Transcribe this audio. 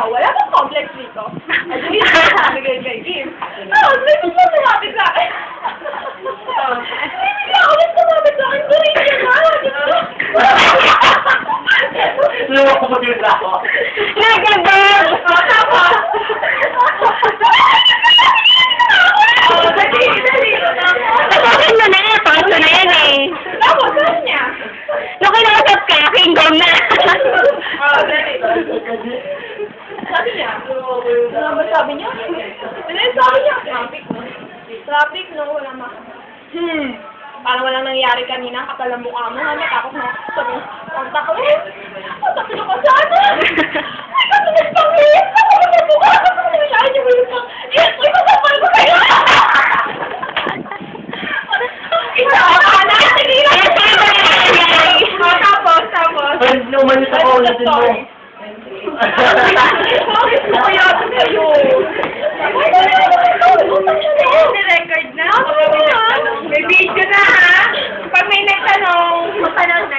ikaw, wala bang complex dito? At least, nagay kay Kim. May bigla sumapit sa akin. May bigla ulit sumapit sa akin. Tuloy niya na. Loko mo din ako. Nagabang! Tapos, Tapakin mo na yan. Paso na yan eh. tapos, sabi niya. Nung kinakasap ka, kingdom na. Sabi niya, ano ba sabi niya? Sabi niya, traffic, no, wala parang walang nangyari kanina, kapal ang mukha mo, natakot na, sabi, kontak ko sino ka sana? Ay, kasi nagpangit, ako sa mukha, kasi nangyari niyo mo yung uy, masapal ko kayo! Tapos, Umalis ako ulitin mo. record na. May video na ha. Pag may nagtanong, mapanood na